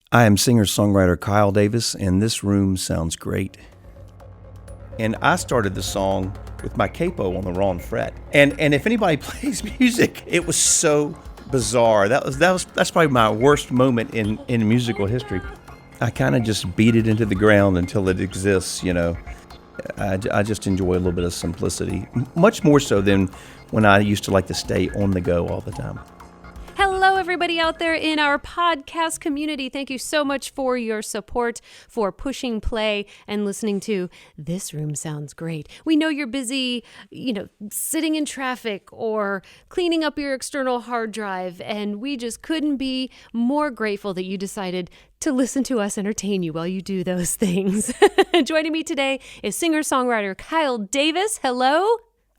I am singer-songwriter Kyle Davis, and this room sounds great. And I started the song with my capo on the wrong fret. And if anybody plays music, it was so bizarre. That's probably my worst moment in musical history. I kind of just beat it into the ground until it exists, you know. I just enjoy a little bit of simplicity, much more so than when I used to like to stay on the go all the time. Hello, everybody out there in our podcast community. Thank you so much for your support, for pushing play and listening to This Room Sounds Great. We know you're busy, sitting in traffic or cleaning up your external hard drive, and we just couldn't be more grateful that you decided to listen to us entertain you while you do those things. Joining me today is singer-songwriter Kyle Davis. Hello.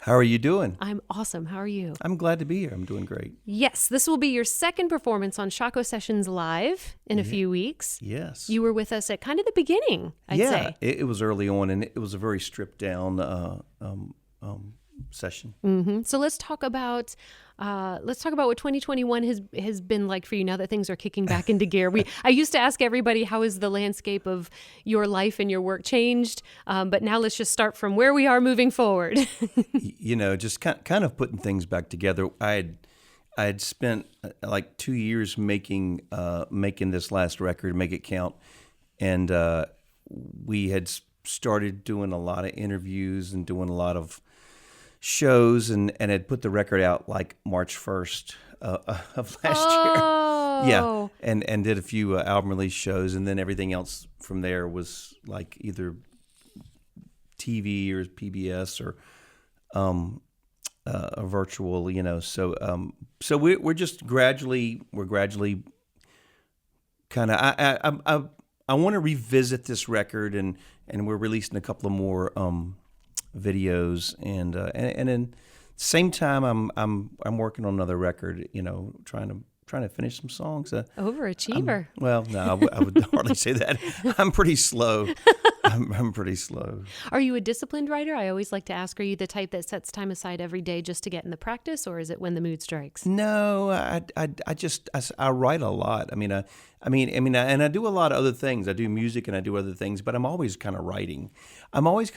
How are you doing? I'm awesome. How are you? I'm glad to be here. I'm doing great. Yes, this will be your second performance on Shaco Sessions Live in a few weeks. Yes. You were with us at kind of the beginning, I'd say. Yeah, it was early on, and it was a very stripped down session. Mm-hmm. So let's talk about what 2021 has been like for you now that things are kicking back into gear. I used to ask everybody, how has the landscape of your life and your work changed? But now let's just start from where we are moving forward. Just kind of putting things back together. I had spent like 2 years making this last record, Make It Count, and we had started doing a lot of interviews and doing a lot of shows and had put the record out like March 1st of last year. Yeah, and did a few album release shows, and then everything else from there was like either TV or PBS or a virtual, So we're just gradually kind of. I want to revisit this record, and we're releasing a couple of more videos, and then same time I'm working on another record, trying to finish some songs. Overachiever. Well, no, I would hardly say that. I'm pretty slow. I'm pretty slow. Are you a disciplined writer? I always like to ask, are you the type that sets time aside every day just to get in the practice, or is it when the mood strikes? No, I write a lot. I mean, and I do a lot of other things. I do music and I do other things, but I'm always kind of writing. And I'm always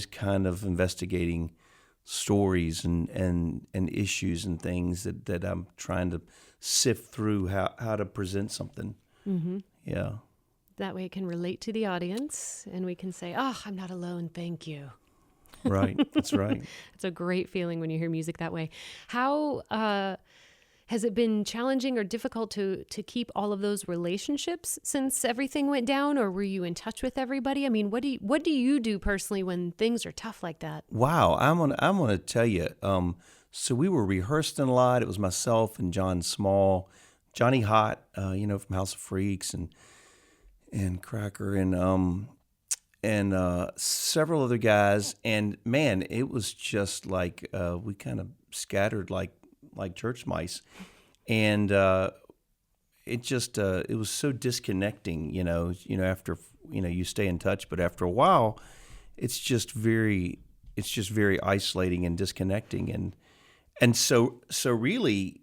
kind of investigating stories and issues and things that I'm trying to sift through how to present something. Mm-hmm. Yeah. That way it can relate to the audience, and we can say, oh, I'm not alone, thank you. Right, that's right. It's a great feeling when you hear music that way. How has it been challenging or difficult to keep all of those relationships since everything went down, or were you in touch with everybody? I mean, what do you do personally when things are tough like that? Wow, I'm gonna tell you. So we were rehearsing a lot. It was myself and John Small, Johnny Hott, from House of Freaks, and Cracker, and several other guys, and man, it was just like we kind of scattered like church mice, and it was so disconnecting, after you stay in touch, but after a while, it's just very isolating and disconnecting, and so really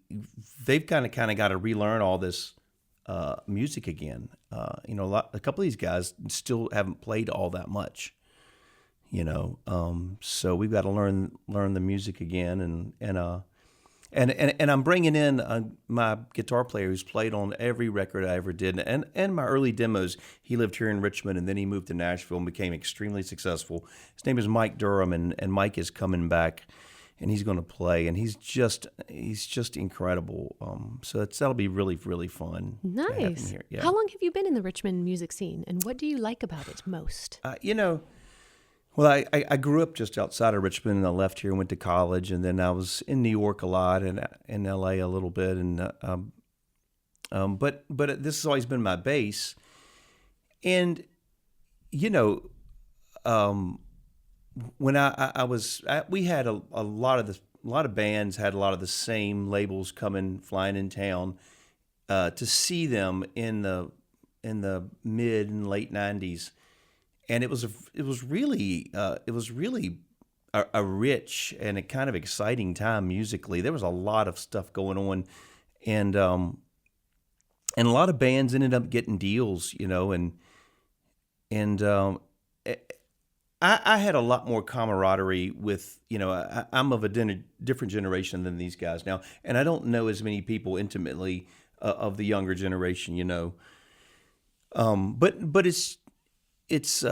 they've kind of got to relearn all this music again. A couple of these guys still haven't played all that much, so we've got to learn the music again, and I'm bringing in my guitar player who's played on every record I ever did, and my early demos. He lived here in Richmond, and then he moved to Nashville and became extremely successful. His name is Mike Durham, and Mike is coming back, and he's going to play, and he's just incredible. So that'll be really, really fun. Nice. To have him here. Yeah. How long have you been in the Richmond music scene, and what do you like about it most? Well, I grew up just outside of Richmond, and I left here and went to college, and then I was in New York a lot and in LA a little bit, and but this has always been my base, and when we had a lot of bands had a lot of the same labels flying in town to see them in the mid and late 90s, and it was really a rich and a kind of exciting time musically. There was a lot of stuff going on, and and a lot of bands ended up getting deals, and I had a lot more camaraderie with, I'm of a different generation than these guys now, and I don't know as many people intimately of the younger generation, but it's it's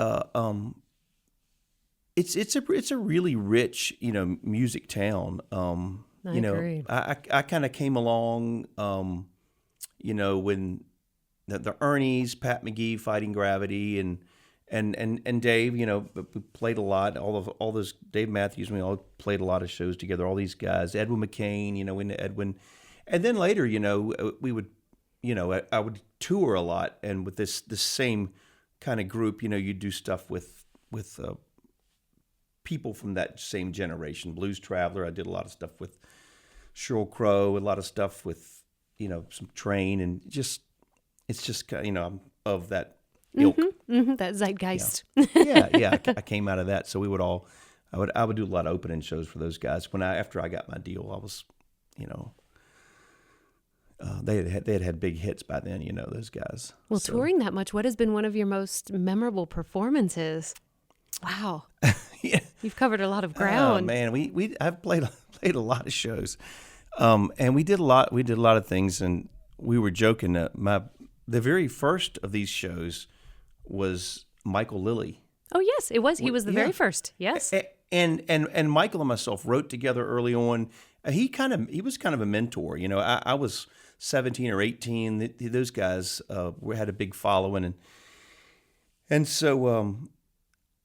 a really rich, music town. I agree. I kind of came along, when the Ernies, Pat McGee, Fighting Gravity, and Dave, we played a lot. All those Dave Matthews, we all played a lot of shows together. All these guys, Edwin McCain, into Edwin, and then later, we would, I would tour a lot, and with this same kind of group, you'd do stuff with people from that same generation. Blues Traveler, I did a lot of stuff with Sheryl Crow, a lot of stuff with, some Train, and it's just, I'm of that ilk. That zeitgeist. Yeah. I came out of that, so I would do a lot of opening shows for those guys. After I got my deal, I was, they had big hits by then, those guys. Well, touring that much, what has been one of your most memorable performances? Wow. Yeah. You've covered a lot of ground. Oh man, I've played a lot of shows, and we did a lot of things, and we were joking that the very first of these shows was Michael Lilly. Oh yes, it was. He was the very first. Yes. And Michael and myself wrote together early on. He was kind of a mentor. I was 17 or 18. Those guys had a big following, and so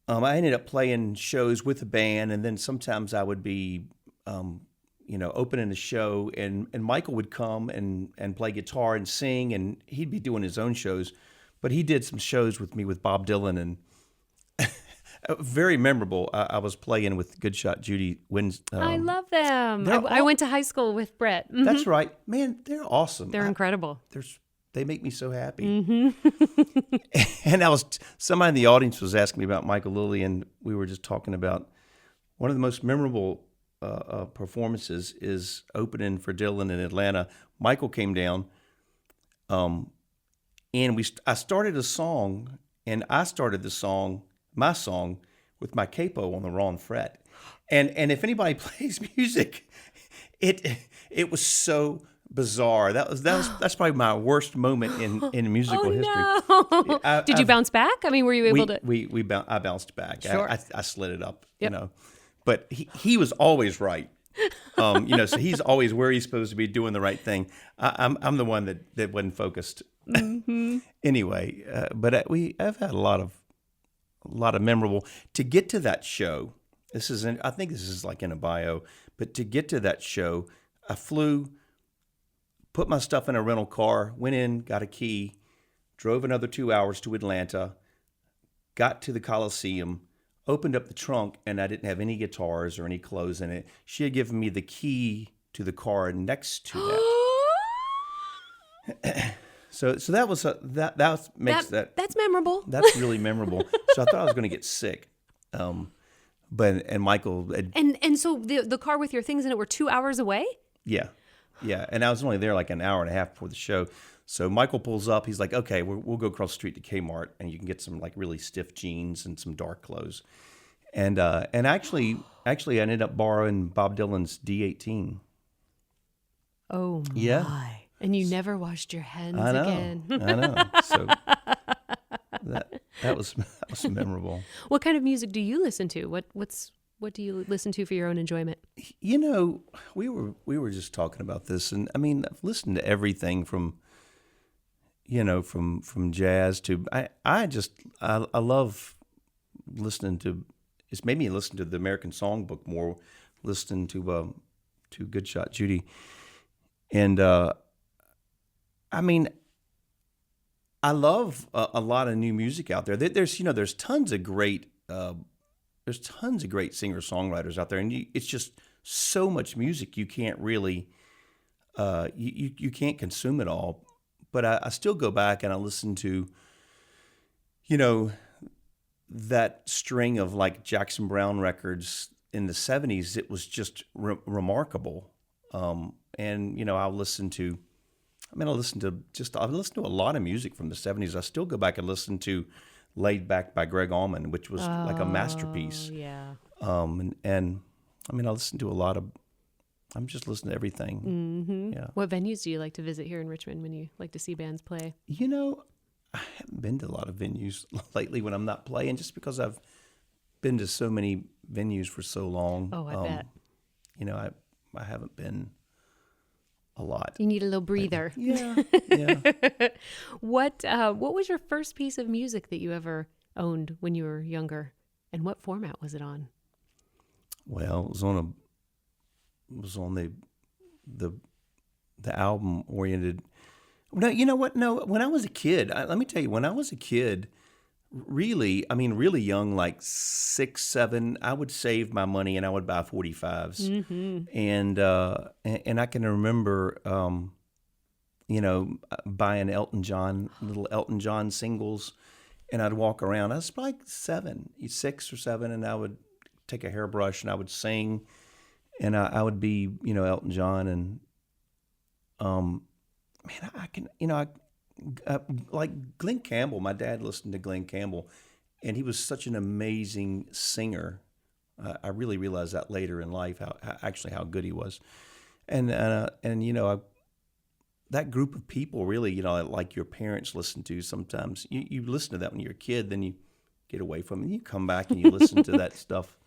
I ended up playing shows with the band, and then sometimes I would be, opening the show, and Michael would come and play guitar and sing, and he'd be doing his own shows, but he did some shows with me with Bob Dylan, and very memorable. I was playing with Good Shot Judy Wins. I love them. I went to high school with Brett. Mm-hmm. That's right, man. They're awesome. They're incredible. They make me so happy. And somebody in the audience was asking me about Michael Lilly, and we were just talking about one of the most memorable performances is opening for Dylan in Atlanta. Michael came down, and I started a song, and I started my song, with my capo on the wrong fret, and if anybody plays music, it was so bizarre. That's probably my worst moment in musical history. No. Did you bounce back? I mean, were you able to? I bounced back. Sure. I slid it up. Yep. But he was always right. So he's always where he's supposed to be doing the right thing. I'm the one that wasn't focused. Mm-hmm. Anyway, but I've had a lot of memorable to get to that show. I think this is like in a bio, but to get to that show, I flew. Put my stuff in a rental car, went in, got a key, drove another 2 hours to Atlanta, got to the Coliseum, opened up the trunk, and I didn't have any guitars or any clothes in it. She had given me the key to the car next to that. So that was that's memorable. That's really memorable. So I thought I was going to get sick. But Michael and so the car with your things in it were 2 hours away? Yeah. Yeah, and I was only there like an hour and a half before the show. So Michael pulls up. He's like, "Okay, we'll go across the street to Kmart, and you can get some like really stiff jeans and some dark clothes." And actually, I ended up borrowing Bob Dylan's D18. Oh yeah. My! And you never washed your hands I know. Again. I know. So that was memorable. What kind of music do you listen to? What do you listen to for your own enjoyment? We were just talking about this, and I mean, I've listened to everything from jazz to I love listening to. It's made me listen to the American Songbook more, listening to Good Shot Judy, and I mean, I love a lot of new music out there. There's tons of great. There's tons of great singer-songwriters out there, and it's just so much music you can't really, you can't consume it all. But I still go back and I listen to, that string of like Jackson Browne records in the 70s. It was just remarkable. And I'll listen to I mean, I listen to a lot of music from the 70s. I still go back and listen to Laid Back by Greg Allman, which was like a masterpiece. Yeah. And I mean, I'm just listening to everything. Mm-hmm. Yeah. What venues do you like to visit here in Richmond when you like to see bands play? You know, I haven't been to a lot of venues lately when I'm not playing, just because I've been to so many venues for so long. Oh, I bet. You know, I haven't been a lot. You need a little breather. Yeah, yeah. What was your first piece of music that you ever owned when you were younger, and what format was it on? Well, it was on the album oriented. No, you know what? No, when I was a kid, let me tell you, when I was a kid, really, I mean, really young, like 6, 7, I would save my money and I would buy 45s. Mm-hmm. And I can remember, buying little Elton John singles, and I'd walk around. I was like 6 or 7, and I would take a hairbrush and I would sing, and I would be, Elton John, and man, I can, like Glenn Campbell. My dad listened to Glenn Campbell, and he was such an amazing singer. I really realized that later in life, how good he was, and that group of people really, like your parents listen to. Sometimes you listen to that when you're a kid, then you get away from it, and you come back and you listen to that stuff.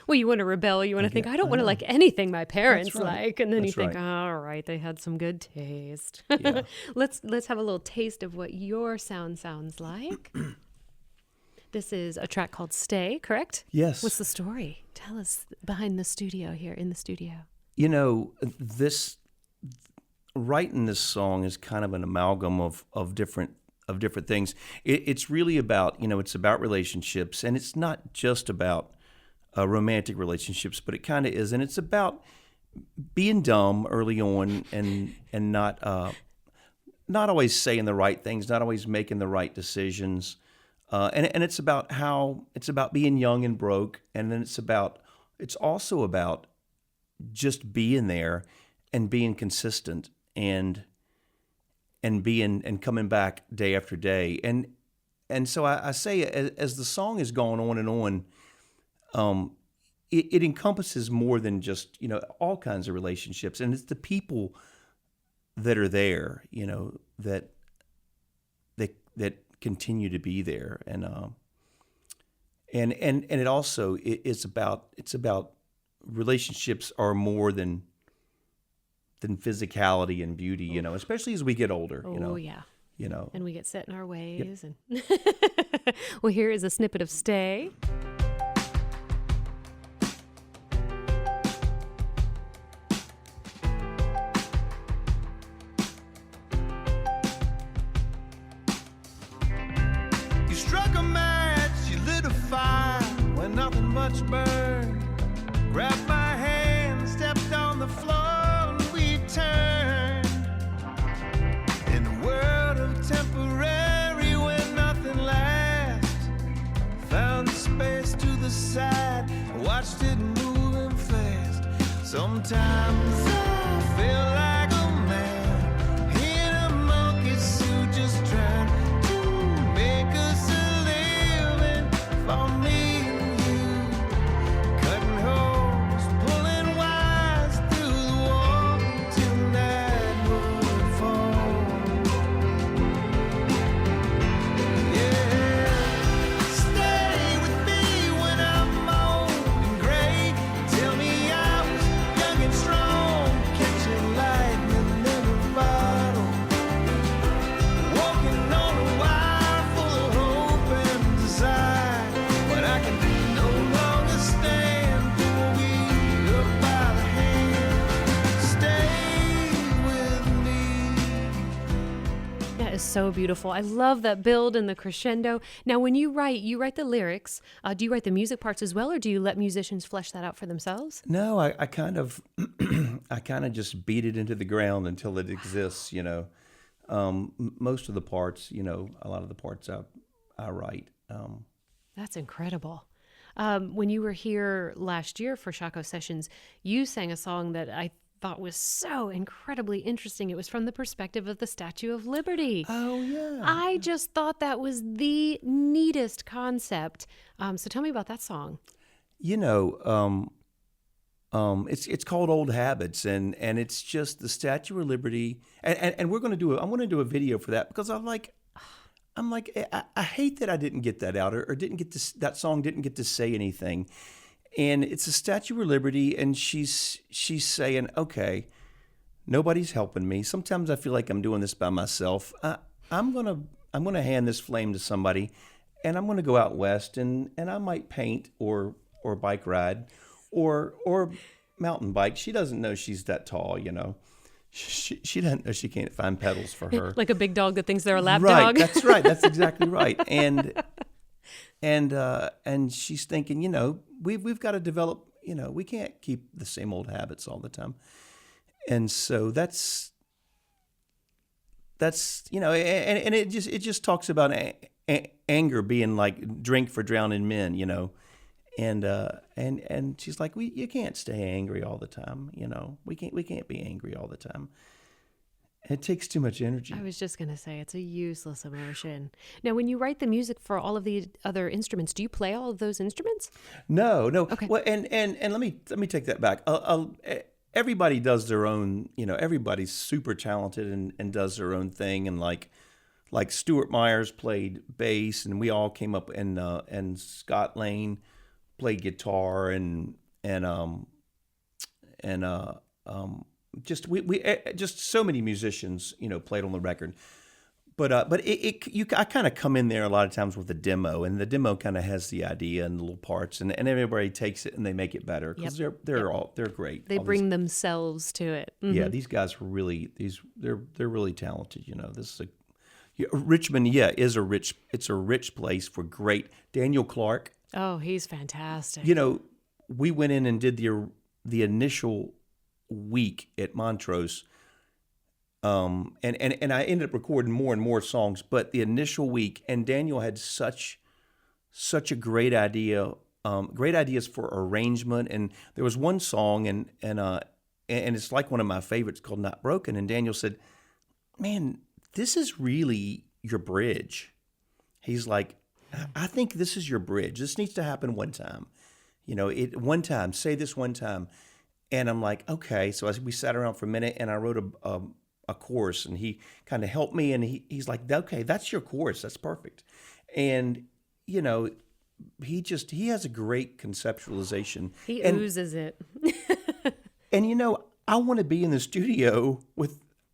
Well, you want to rebel. You want to think, I don't want to like anything my parents like. And then That's you think, right. all right, they had some good taste. Yeah. Let's have a little taste of what your sound sounds like. This is a track called Stay, correct? Yes. What's the story? Tell us behind the studio here, in the studio. Writing this song is kind of an amalgam of different things. It's really about, it's about relationships, and it's not just about romantic relationships, but it kind of is, and it's about being dumb early on and not always saying the right things, not always making the right decisions, and it's about being young and broke, and then it's also about just being there and being consistent and coming back day after day, and so I say, as the song is going on and on. It encompasses more than just, all kinds of relationships, and it's the people that are there, that continue to be there, and it also it's about relationships are more than physicality and beauty, especially as we get older. Oh, yeah. And we get set in our ways. Yep. And well, here is a snippet of Stay. You struck a match, you lit a fire when nothing much burned. Grabbed my hand, stepped on the floor, and we turned. In a world of temporary when nothing lasts, found space to the side, watched it moving fast. Sometimes I feel like a man in a monkey suit, just trying to make us a living for me and you. Cutting holes, pulling wires through the wall till night would fall. Yeah, stay with me when I'm old and gray. Tell me I was young and strong, catching lightning in a bottle. Walking on a wire full of hope and desire. But I can no longer stand, pull me up by the hand. Stay with me. That is so beautiful. I love that build and the crescendo. Now, when you write the lyrics. Do you write the music parts as well, or do you let musicians flesh that out for themselves? No, I kind of just beat it into the ground until it exists. Most of the parts, a lot of the parts I write. That's incredible. When you were here last year for Shaco Sessions, you sang a song that I thought was so incredibly interesting. It was from the perspective of the Statue of Liberty. Oh, yeah. I just thought that was the neatest concept. So tell me about that song. You know, it's called Old Habits, and it's just the Statue of Liberty, and we're going to I'm going to do a video for that because I'm like, I hate that I didn't get that out or didn't get to, that song didn't get to say anything, and it's a Statue of Liberty, and she's saying, okay, nobody's helping me. Sometimes I feel like I'm doing this by myself. I'm gonna hand this flame to somebody, and I'm gonna go out west, and I might paint or bike ride, or mountain bike. She doesn't know she's that tall, you know. She doesn't know she can't find pedals for her. Like a big dog that thinks they're a lap right, dog. That's right. That's exactly right. And she's thinking, you know, we've got to develop. You know, we can't keep the same old habits all the time. And so that's you know, and it just talks about anger being like drink for drowning men, you know. And she's like, you can't stay angry all the time, you know. We can't be angry all the time. It takes too much energy. I was just going to say, it's a useless emotion. Now, when you write the music for all of the other instruments, do you play all of those instruments? No. Okay. Well, and let me take that back. Everybody does their own, you know, everybody's super talented and does their own thing. And like Stuart Myers played bass, and we all came up, and Scott Lane played guitar, and just we just so many musicians, you know, played on the record. But I kind of come in there a lot of times with a demo, and the demo kind of has the idea and the little parts, and everybody takes it and they make it better because they're great. They bring themselves to it. Mm-hmm. Yeah, these guys are really they're really talented. You know, this is Richmond. Yeah, it's a rich place for great Daniel Clark. Oh, he's fantastic. You know, we went in and did the initial week at Montrose, and I ended up recording more and more songs. But the initial week, and Daniel had such a great idea, great ideas for arrangement. And there was one song, and it's like one of my favorites called "Not Broken." And Daniel said, "Man, this is really your bridge." He's like, I think this is your bridge. This needs to happen one time. You know, one time, say this one time. And I'm like, okay. So we sat around for a minute, and I wrote a chorus, and he kind of helped me, and he's like, okay, that's your chorus. That's perfect. And, you know, he has a great conceptualization. He oozes it. And, you know, I want to be in the studio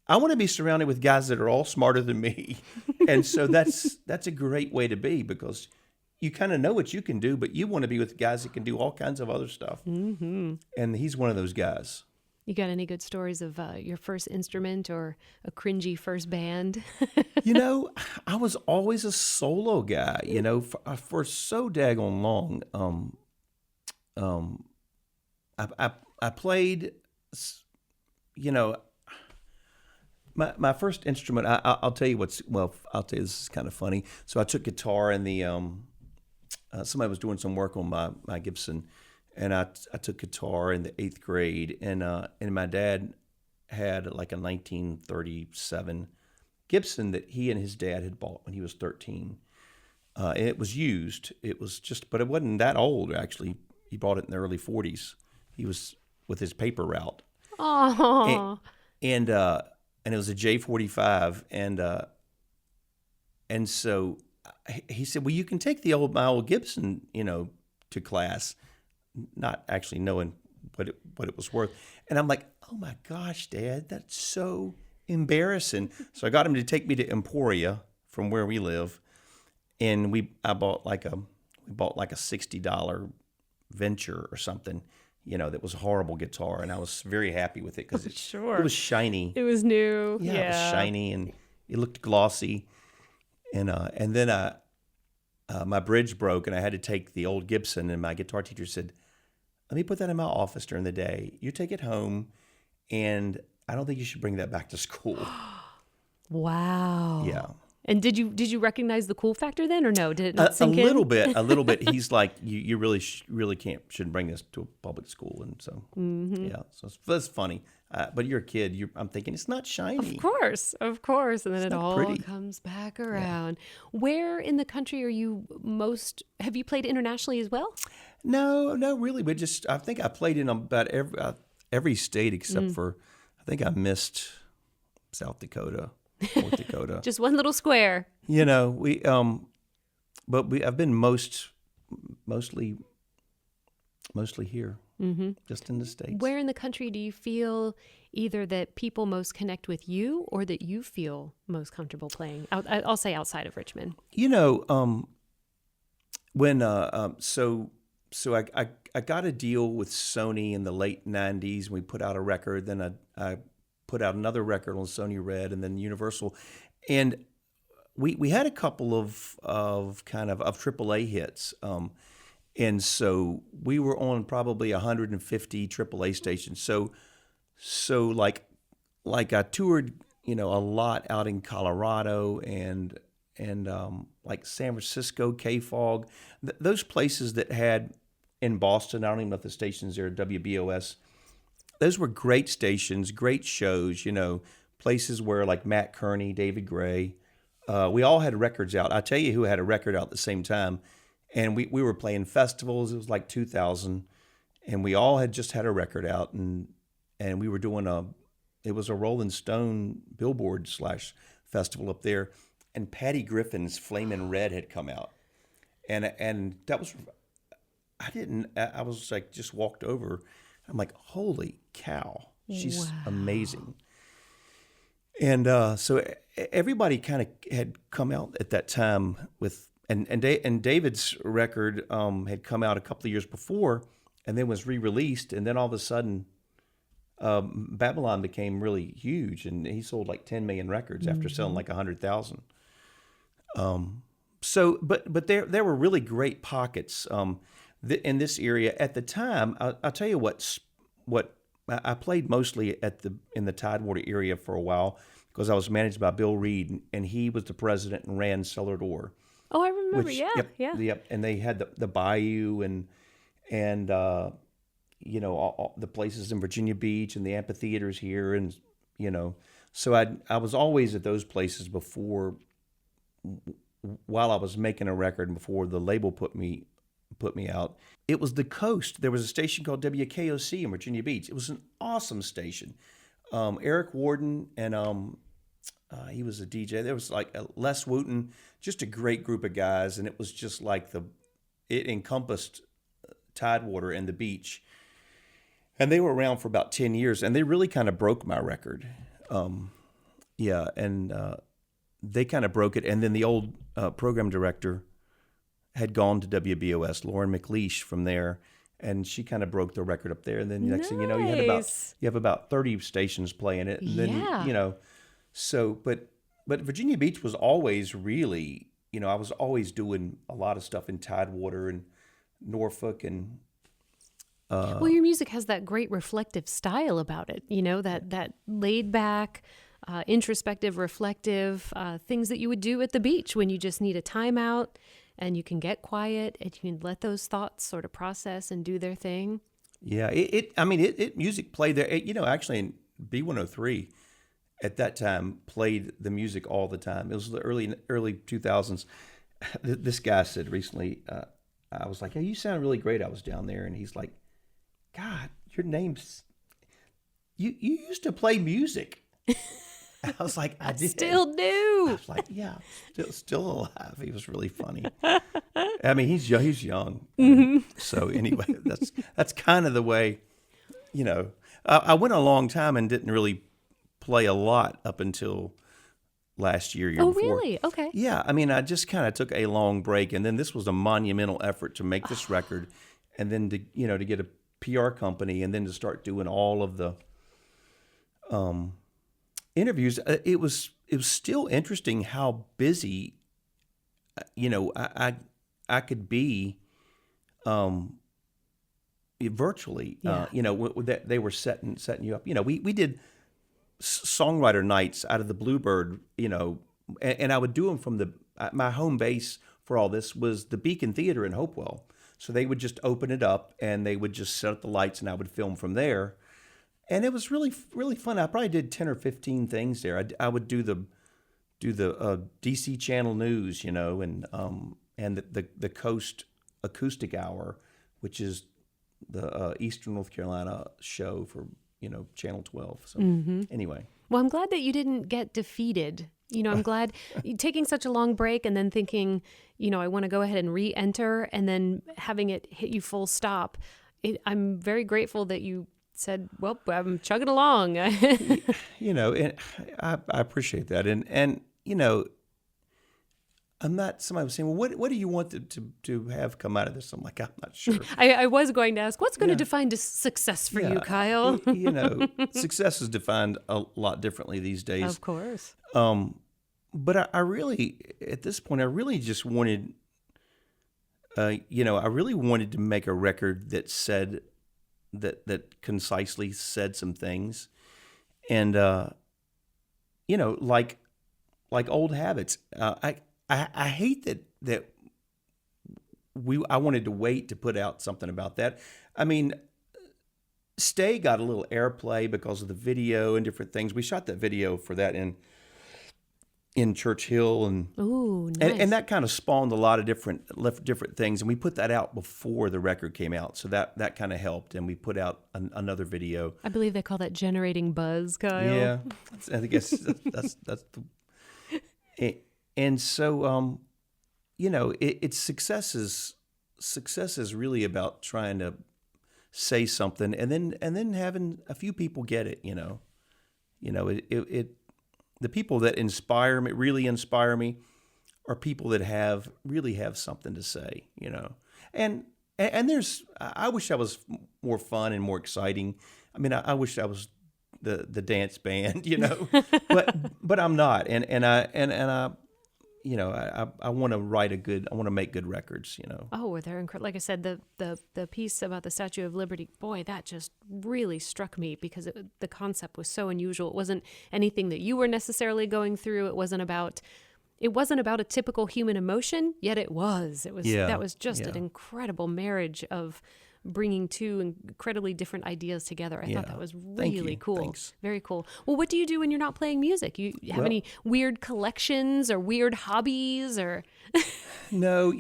I want to be surrounded with guys that are all smarter than me. And so that's a great way to be, because you kind of know what you can do, but you want to be with guys that can do all kinds of other stuff. Mm-hmm. And he's one of those guys. You got any good stories of your first instrument or a cringy first band? You know, I was always a solo guy, you know, for so daggone long. I played, you know, my first instrument, I'll tell you I'll tell you this is kind of funny. So I took guitar, and somebody was doing some work on my Gibson, and I took guitar in the 8th grade, and my dad had like a 1937 Gibson that he and his dad had bought when he was 13. And it was used. But it wasn't that old, actually. He bought it in the early 40s. He was with his paper route. Oh. And it was a J45, and so he said, well, you can take my old Gibson, you know, to class, not actually knowing what it was worth. And I'm like, oh my gosh, Dad, that's so embarrassing. So I got him to take me to Emporia from where we live, and we bought like a $60 Venture or something, you know, that was a horrible guitar, and I was very happy with it because it was shiny. It was new. Yeah, it was shiny, and it looked glossy. And then my bridge broke, and I had to take the old Gibson, and my guitar teacher said, let me put that in my office during the day. You take it home, and I don't think you should bring that back to school. Wow. Yeah. And did you recognize the cool factor then, or no? Did it not A sink in? little bit, a little bit. He's like, you really, really shouldn't bring this to a public school, and so yeah, so that's funny. But you're a kid. I'm thinking it's not shiny. Of course, and then it not all pretty. comes back around. Where in the country are you most? Have you played internationally as well? No, really. But I think I played in about every state except for, I think I missed South Dakota, North Dakota. Just one little square. You know, I've been mostly here, just in the States. Where in the country do you feel either that people most connect with you, or that you feel most comfortable playing? I'll say outside of Richmond. You know, when so I got a deal with Sony in the late '90s. We put out a record. Then I put out another record on Sony Red, and then Universal, and we had a couple of kind of AAA hits. And so we were on probably 150 AAA stations. So like I toured, you know, a lot out in Colorado and like San Francisco, KFOG, those places that had in Boston. I don't even know if the stations there, WBOS. Those were great stations, great shows. You know, places where like Matt Kearney, David Gray, we all had records out. I tell you who had a record out at the same time. And we were playing festivals. It was like 2000, and we all had just had a record out, and we were doing it was a Rolling Stone Billboard / festival up there, and Patty Griffin's Flamin' Red had come out, and that was, I was like, just walked over, I'm like, holy cow, she's amazing. And so everybody kind of had come out at that time with. And David's record had come out a couple of years before, and then was re-released, and then all of a sudden, Babylon became really huge, and he sold like 10 million records after selling like 100,000. So, but there were really great pockets in this area at the time. I'll tell you what I played mostly in the Tidewater area for a while, because I was managed by Bill Reed, and he was the president and ran Cellar Door. Oh, I remember. Yep. And they had the Bayou and you know, all the places in Virginia Beach and the amphitheaters here, and you know, so I was always at those places before, while I was making a record, and before the label put me out. It was the Coast. There was a station called WKOC in Virginia Beach. It was an awesome station. Eric Warden and he was a DJ. There was like Les Wooten, just a great group of guys, and it was just like it encompassed Tidewater and the beach. And they were around for about 10 years, and they really kind of broke my record. They kind of broke it. And then the old program director had gone to WBOS, Lauren McLeish, from there, and she kind of broke the record up there. And then the next thing you know, you have about 30 stations playing it, and then you know. So, but Virginia Beach was always really, you know, I was always doing a lot of stuff in Tidewater and Norfolk and. Well, your music has that great reflective style about it, you know, that laid back, introspective, reflective things that you would do at the beach when you just need a timeout and you can get quiet and you can let those thoughts sort of process and do their thing. Yeah, music played there. You know, actually in B103 at that time played the music all the time. It was the early 2000s. This guy said recently, I was like, "Hey, you sound really great." I was down there, and he's like, "God, your name's you used to play music." I was like, "I did." Still do. I was like, "Yeah, still alive." He was really funny. I mean, he's young. Mm-hmm. So anyway, that's kind of the way, you know. I went a long time and didn't really play a lot up until last year before. Really? Okay. Yeah, I mean, I just kind of took a long break, and then this was a monumental effort to make this record, and then to get a PR company, and then to start doing all of the interviews. It was still interesting how busy, you know, I could be virtually. Yeah. You know, they were setting you up. You know, we did songwriter nights out of the Bluebird, you know, and I would do them from my home base for all this was the Beacon Theater in Hopewell. So they would just open it up and they would just set up the lights and I would film from there. And it was really, really fun. I probably did 10 or 15 things there. I would do the DC Channel News, and the Coast Acoustic Hour, which is the Eastern North Carolina show for, Channel 12. So anyway. Well, I'm glad that you didn't get defeated. I'm glad taking such a long break and then thinking, I want to go ahead and re-enter and then having it hit you full stop. I'm very grateful that you said, well, I'm chugging along. And I appreciate that. And I'm not, somebody was saying, well, what do you want to have come out of this? I'm like, I'm not sure. I was going to ask, what's going to define success for you, Kyle? Success is defined a lot differently these days. Of course. But I really, at this point, I really just wanted, I really wanted to make a record that said, that concisely said some things. And, like old habits. I hate that I wanted to wait to put out something about that. I mean, Stay got a little airplay because of the video and different things. We shot that video for that in Church Hill, and ooh, nice. and that kind of spawned a lot of different things. And we put that out before the record came out, so that kind of helped. And we put out another video. I believe they call that generating buzz, Kyle. Yeah, I guess that's the. And so, it's success is really about trying to say something and then having a few people get it. The people that really inspire me, are people that really have something to say. And I wish I was more fun and more exciting. I mean, I wish I was the dance band, but I'm not. And I want to make good records, Oh, they're incredible. Like I said, the piece about the Statue of Liberty, boy, that just really struck me because the concept was so unusual. It wasn't anything that you were necessarily going through. It wasn't about a typical human emotion, yet it was. That was just an incredible marriage of bringing two incredibly different ideas together. I thought that was really cool. Thanks. Very cool. Well, what do you do when you're not playing music? You have any weird collections or weird hobbies or? No,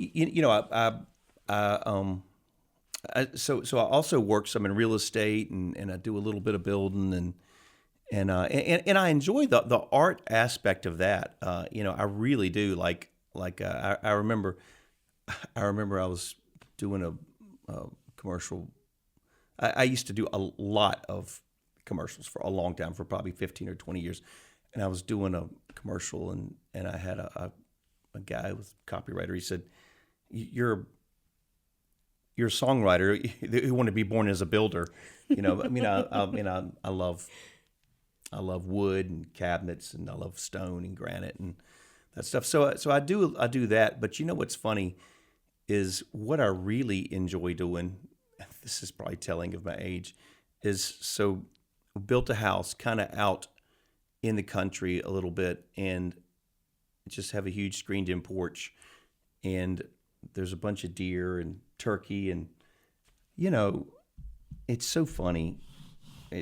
so I also work some in real estate and I do a little bit of building and I enjoy the art aspect of that. I really do. I remember I was doing a commercial. I used to do a lot of commercials for a long time, for probably 15 or 20 years. And I was doing a commercial and I had a guy with copywriter. He said, you're a songwriter who wanted to be born as a builder. I love wood and cabinets, and I love stone and granite and that stuff. So I do that. But what's funny is what I really enjoy doing. This is probably telling of my age. We built a house kind of out in the country a little bit, and just have a huge screened-in porch, and there's a bunch of deer and turkey, and it's so funny. I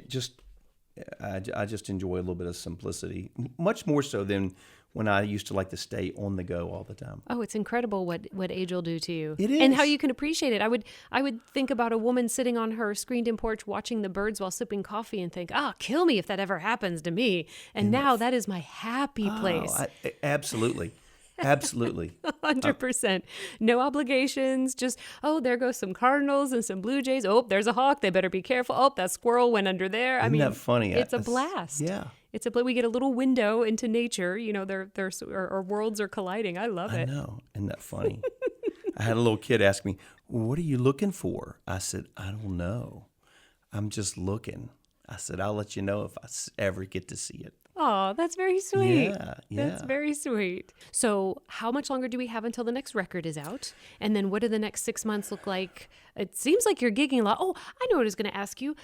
just enjoy a little bit of simplicity, much more so than when I used to like to stay on the go all the time. Oh, it's incredible what age will do to you. It is. And how you can appreciate it. I would think about a woman sitting on her screened-in porch watching the birds while sipping coffee and think, kill me if that ever happens to me. And now that is my happy place. Absolutely. Absolutely. 100%. No obligations. Just, there goes some cardinals and some blue jays. Oh, there's a hawk. They better be careful. Oh, that squirrel went under there. Isn't that funny? It's a blast. Yeah. We get a little window into nature. Our worlds are colliding. I love it. I know. Isn't that funny? I had a little kid ask me, what are you looking for? I said, I don't know. I'm just looking. I said, I'll let you know if I ever get to see it. Oh, that's very sweet. Yeah, That's yeah. very sweet. So, how much longer do we have until the next record is out? And then what do the next 6 months look like? It seems like you're gigging a lot. Oh, I know what I was going to ask you.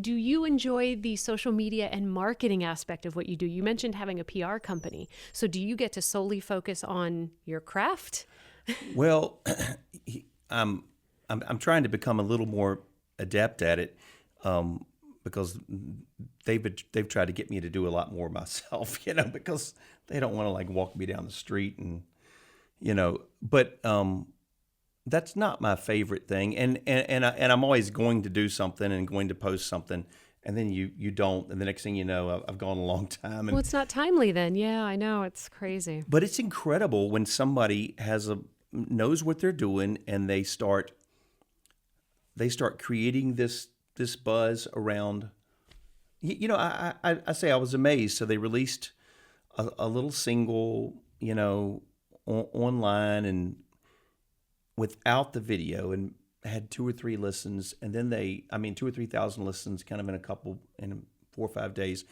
Do you enjoy the social media and marketing aspect of what you do? You mentioned having a PR company. So, do you get to solely focus on your craft? Well, I'm trying to become a little more adept at it, because they've tried to get me to do a lot more myself, because they don't want to like walk me down the street and but that's not my favorite thing, and I'm always going to do something and going to post something, and then you don't, and the next thing you know, I've gone a long time. Well, it's not timely then. Yeah, I know. It's crazy. But it's incredible when somebody knows what they're doing, and they start creating this buzz around. I say I was amazed. So they released a little single, online and without the video, and had 2 or 3 listens, and then 2 or 3,000 listens, kind of in 4 or 5 days.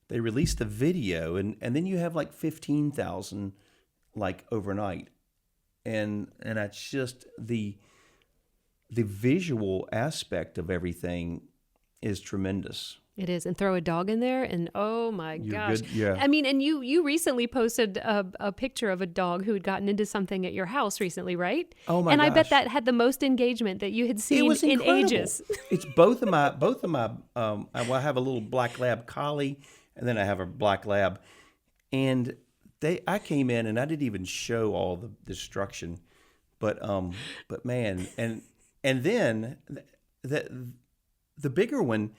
They released the video, and then you have like 15,000 like overnight, and it's just the visual aspect of everything is tremendous. It is. And throw a dog in there and oh my You're gosh. good, yeah. I mean, and you recently posted a picture of a dog who had gotten into something at your house recently, right? Oh my And I bet gosh. that had the most engagement that you had It seen was in incredible. ages. It's both of my I have a little black lab collie, and then I have a black lab, and I came in and I didn't even show all the destruction, but man, and then the bigger one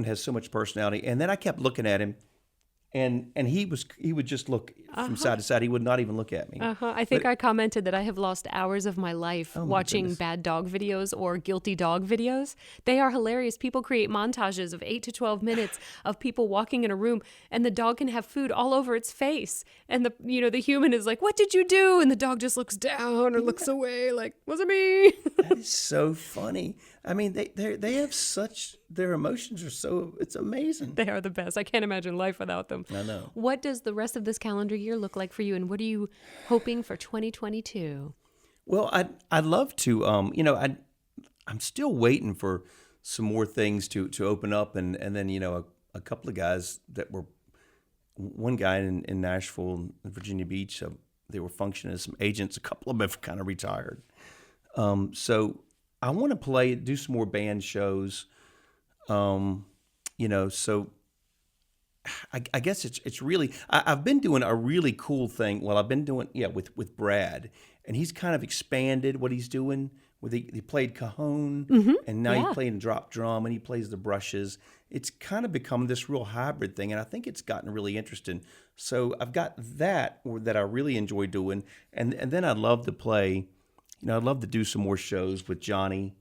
has so much personality, and then I kept looking at him, and he would just look from side to side. He would not even look at me. I think I commented that I have lost hours of my life watching goodness. bad dog videos or guilty dog videos. They are hilarious. People create montages of 8 to 12 minutes of people walking in a room, and the dog can have food all over its face. And the human is like, "What did you do?" And the dog just looks down or looks away like, "Wasn't me." That is so funny. I mean, they have their emotions are so, it's amazing. They are the best. I can't imagine life without them. I know. What does the rest of this calendar year look like for you, and what are you hoping for 2022? Well, I'd love to. I'm still waiting for some more things to open up, and then a couple of guys one guy in Nashville, and Virginia Beach, they were functioning as some agents. A couple of them have kind of retired. So I want to do some more band shows. So I guess it's really, I've been doing a really cool thing. Well, I've been doing, with Brad, and he's kind of expanded what he's doing. He played cajon, and now he's playing drop drum, and he plays the brushes. It's kind of become this real hybrid thing, and I think it's gotten really interesting. So I've got that I really enjoy doing, and then I'd love to play. I'd love to do some more shows with Johnny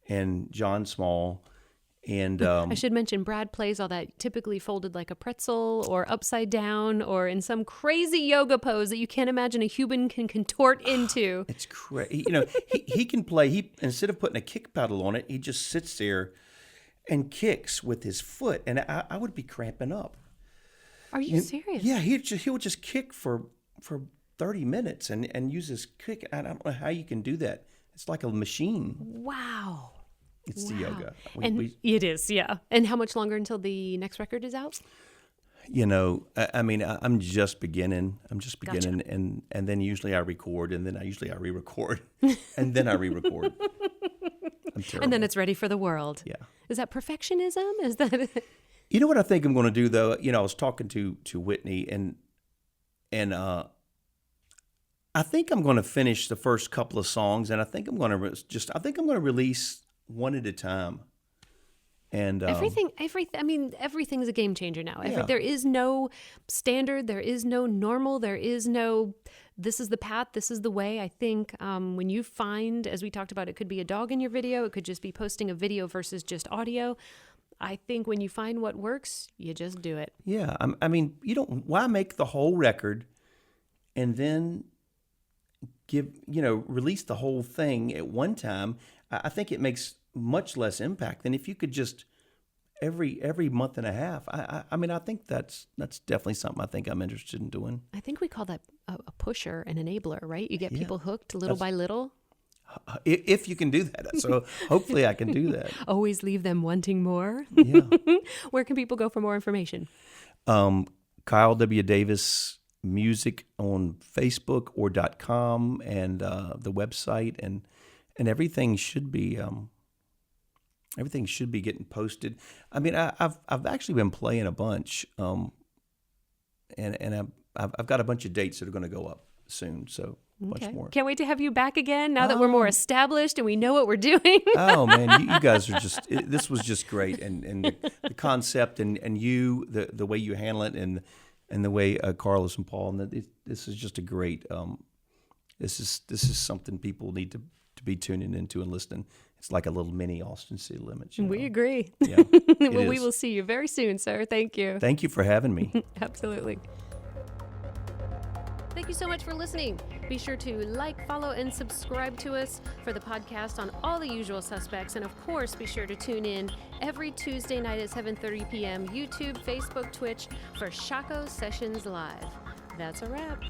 and John Small. And I should mention Brad plays all that typically folded like a pretzel or upside down or in some crazy yoga pose that you can't imagine a human can contort into. it's crazy. He can play. He, instead of putting a kick pedal on it, he just sits there and kicks with his foot, and I would be cramping up. Are you serious? Yeah, he would just kick for 30 minutes and use his kick. I don't know how you can do that. It's like a machine. Wow. It's the yoga. It is, yeah. And how much longer until the next record is out? I'm just beginning. Gotcha. And then usually I record, and then I re-record, and then I re-record. I'm terrible. And then it's ready for the world. Yeah. Is that perfectionism? Is that You know what I think I'm going to do, though? I was talking to Whitney, and I think I'm going to finish the first couple of songs, and I think I'm going to release one at a time. And everything's a game changer now. Yeah. There is no standard, there is no normal, there is no this is the path, this is the way. I think when you find, as we talked about, it could be a dog in your video, it could just be posting a video versus just audio. I think when you find what works, you just do it. Yeah, why make the whole record and then release the whole thing at one time? I think it makes much less impact than if you could just every month and a half. I mean, I think that's definitely something I think I'm interested in doing. I think we call that a pusher, an enabler, right? You get people hooked little by little. If you can do that. So hopefully I can do that. Always leave them wanting more. Yeah. Where can people go for more information? Kyle W. Davis Music on Facebook or .com, and the website, and everything should be getting posted. I mean, I've actually been playing a bunch, and I've got a bunch of dates that are going to go up soon. So much more. Can't wait to have you back again now that we're more established and we know what we're doing. Oh man, you guys are just. This was just great, and the concept, and you, the way you handle it, and the way Carlos and Paul, and this is just a great. This is something people need to be tuning into and listening. It's like a little mini Austin City Limits. We agree. Yeah, Well, we will see you very soon, sir. Thank you. Thank you for having me. Absolutely. Thank you so much for listening. Be sure to like, follow, and subscribe to us for the podcast on all the usual suspects. And of course, be sure to tune in every Tuesday night at 7:30 p.m. YouTube, Facebook, Twitch for Shaco Sessions Live. That's a wrap.